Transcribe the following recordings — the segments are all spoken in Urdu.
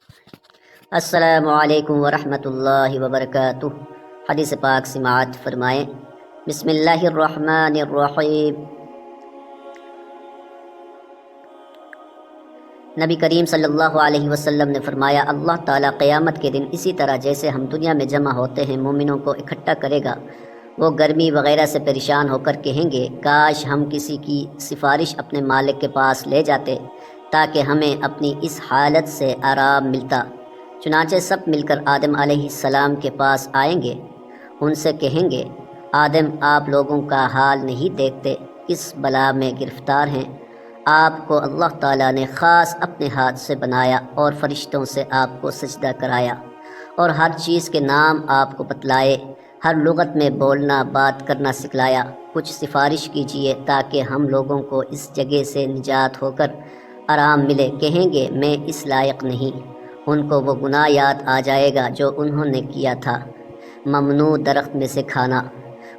السلام علیکم ورحمۃ اللہ وبرکاتہ۔ حدیث پاک سماعت فرمائیں۔ بسم اللہ الرحمن الرحیم۔ نبی کریم صلی اللہ علیہ وسلم نے فرمایا، اللہ تعالیٰ قیامت کے دن اسی طرح جیسے ہم دنیا میں جمع ہوتے ہیں مومنوں کو اکٹھا کرے گا۔ وہ گرمی وغیرہ سے پریشان ہو کر کہیں گے، کاش ہم کسی کی سفارش اپنے مالک کے پاس لے جاتے تاکہ ہمیں اپنی اس حالت سے آرام ملتا۔ چنانچہ سب مل کر آدم علیہ السلام کے پاس آئیں گے، ان سے کہیں گے، آدم آپ لوگوں کا حال نہیں دیکھتے، کس بلا میں گرفتار ہیں۔ آپ کو اللہ تعالیٰ نے خاص اپنے ہاتھ سے بنایا اور فرشتوں سے آپ کو سجدہ کرایا اور ہر چیز کے نام آپ کو بتلائے، ہر لغت میں بولنا بات کرنا سکھلایا۔ کچھ سفارش کیجیے تاکہ ہم لوگوں کو اس جگہ سے نجات ہو کر آرام ملے۔ کہیں گے، میں اس لائق نہیں۔ ان کو وہ گناہ یاد آ جائے گا جو انہوں نے کیا تھا، ممنوع درخت میں سے کھانا۔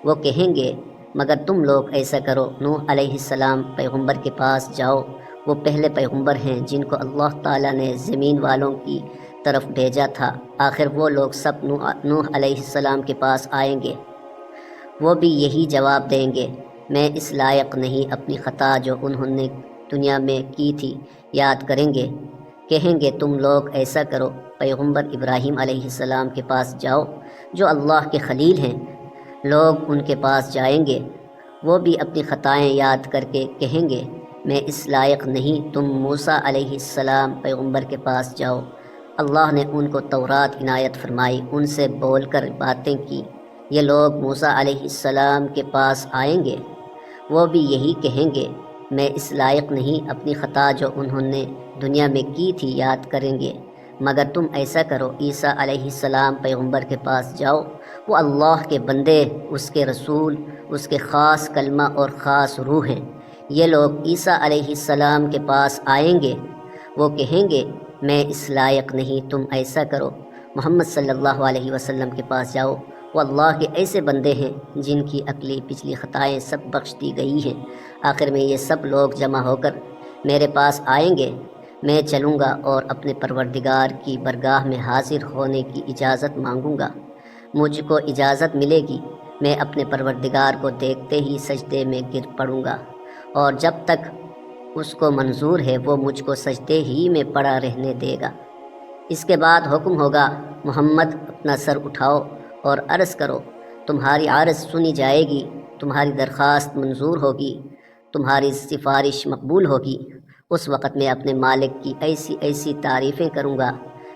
وہ کہیں گے، مگر تم لوگ ایسا کرو، نوح علیہ السلام پیغمبر کے پاس جاؤ، وہ پہلے پیغمبر ہیں جن کو اللہ تعالیٰ نے زمین والوں کی طرف بھیجا تھا۔ آخر وہ لوگ سب نوح علیہ السلام کے پاس آئیں گے، وہ بھی یہی جواب دیں گے، میں اس لائق نہیں۔ اپنی خطا جو انہوں نے دنیا میں کی تھی یاد کریں گے۔ کہیں گے، تم لوگ ایسا کرو، پیغمبر ابراہیم علیہ السلام کے پاس جاؤ جو اللہ کے خلیل ہیں۔ لوگ ان کے پاس جائیں گے، وہ بھی اپنی خطائیں یاد کر کے کہیں گے، میں اس لائق نہیں۔ تم موسیٰ علیہ السلام پیغمبر کے پاس جاؤ، اللہ نے ان کو تورات عنایت فرمائی، ان سے بول کر باتیں کی۔ یہ لوگ موسیٰ علیہ السلام کے پاس آئیں گے، وہ بھی یہی کہیں گے، میں اس لائق نہیں۔ اپنی خطا جو انہوں نے دنیا میں کی تھی یاد کریں گے۔ مگر تم ایسا کرو، عیسیٰ علیہ السلام پیغمبر کے پاس جاؤ، وہ اللہ کے بندے، اس کے رسول، اس کے خاص کلمہ اور خاص روح ہیں۔ یہ لوگ عیسیٰ علیہ السلام کے پاس آئیں گے، وہ کہیں گے، میں اس لائق نہیں۔ تم ایسا کرو، محمد صلی اللہ علیہ وسلم کے پاس جاؤ، وہ اللہ کے ایسے بندے ہیں جن کی اگلی پچھلی خطائیں سب بخش دی گئی ہیں۔ آخر میں یہ سب لوگ جمع ہو کر میرے پاس آئیں گے، میں چلوں گا اور اپنے پروردگار کی برگاہ میں حاضر ہونے کی اجازت مانگوں گا۔ مجھ کو اجازت ملے گی، میں اپنے پروردگار کو دیکھتے ہی سجدے میں گر پڑوں گا، اور جب تک اس کو منظور ہے وہ مجھ کو سجدے ہی میں پڑا رہنے دے گا۔ اس کے بعد حکم ہوگا، محمد اپنا سر اٹھاؤ اور عرض کرو، تمہاری عرض سنی جائے گی، تمہاری درخواست منظور ہوگی، تمہاری سفارش مقبول ہوگی۔ اس وقت میں اپنے مالک کی ایسی ایسی تعریفیں کروں گا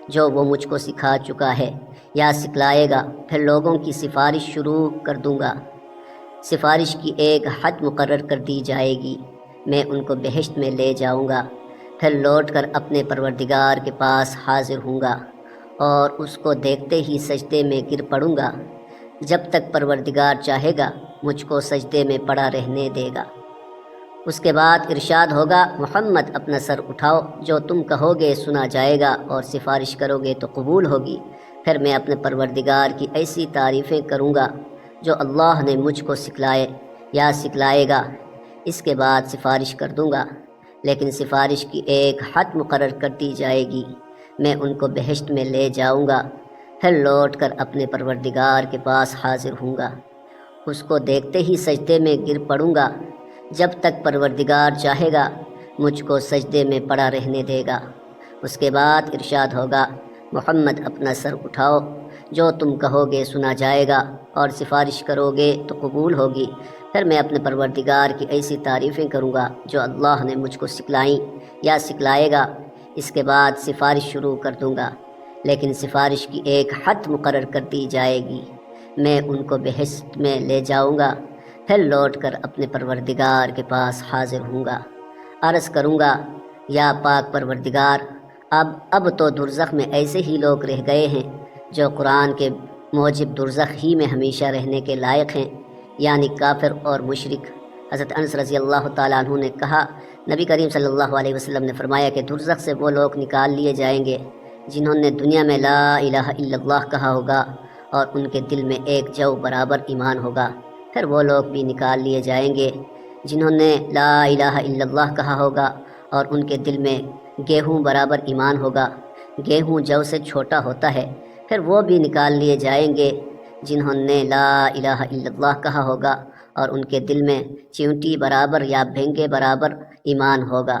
جو وہ مجھ کو سکھا چکا ہے یا سکھلائے گا، پھر لوگوں کی سفارش شروع کر دوں گا۔ سفارش کی ایک حد مقرر کر دی جائے گی، میں ان کو بہشت میں لے جاؤں گا، پھر لوٹ کر اپنے پروردگار کے پاس حاضر ہوں گا اور اس کو دیکھتے ہی سجدے میں گر پڑوں گا۔ جب تک پروردگار چاہے گا مجھ کو سجدے میں پڑا رہنے دے گا۔ اس کے بعد ارشاد ہوگا، محمد اپنا سر اٹھاؤ، جو تم کہو گے سنا جائے گا اور سفارش کرو گے تو قبول ہوگی۔ پھر میں اپنے پروردگار کی ایسی تعریفیں کروں گا جو اللہ نے مجھ کو سکھلائے یا سکھلائے گا۔ اس کے بعد سفارش کر دوں گا، لیکن سفارش کی ایک حد مقرر کر دی جائے گی، میں ان کو بہشت میں لے جاؤں گا، پھر لوٹ کر اپنے پروردگار کے پاس حاضر ہوں گا، اس کو دیکھتے ہی سجدے میں گر پڑوں گا۔ جب تک پروردگار چاہے گا مجھ کو سجدے میں پڑا رہنے دے گا۔ اس کے بعد ارشاد ہوگا، محمد اپنا سر اٹھاؤ، جو تم کہو گے سنا جائے گا اور سفارش کرو گے تو قبول ہوگی۔ پھر میں اپنے پروردگار کی ایسی تعریفیں کروں گا جو اللہ نے مجھ کو سکھلائیں یا سکھلائے گا۔ اس کے بعد سفارش شروع کر دوں گا، لیکن سفارش کی ایک حد مقرر کر دی جائے گی، میں ان کو بہشت میں لے جاؤں گا، پھر لوٹ کر اپنے پروردگار کے پاس حاضر ہوں گا۔ عرض کروں گا، یا پاک پروردگار، اب تو دوزخ میں ایسے ہی لوگ رہ گئے ہیں جو قرآن کے موجب دوزخ ہی میں ہمیشہ رہنے کے لائق ہیں، یعنی کافر اور مشرک۔ حضرت انس رضی اللہ تعالیٰ عنہ نے کہا، نبی کریم صلی اللہ علیہ وسلم نے فرمایا کہ دوزخ سے وہ لوگ نکال لیے جائیں گے جنہوں نے دنیا میں لا الہ الا اللہ کہا ہوگا اور ان کے دل میں ایک جو برابر ایمان ہوگا۔ پھر وہ لوگ بھی نکال لیے جائیں گے جنہوں نے لا الہ الا اللہ کہا ہوگا اور ان کے دل میں گیہوں برابر ایمان ہوگا۔ گیہوں جو سے چھوٹا ہوتا ہے، پھر وہ بھی نکال لیے جائیں گے جنہوں نے لا الہ الا اللہ کہا ہوگا اور ان کے دل میں چیونٹی برابر یا بھینگے برابر ایمان ہوگا۔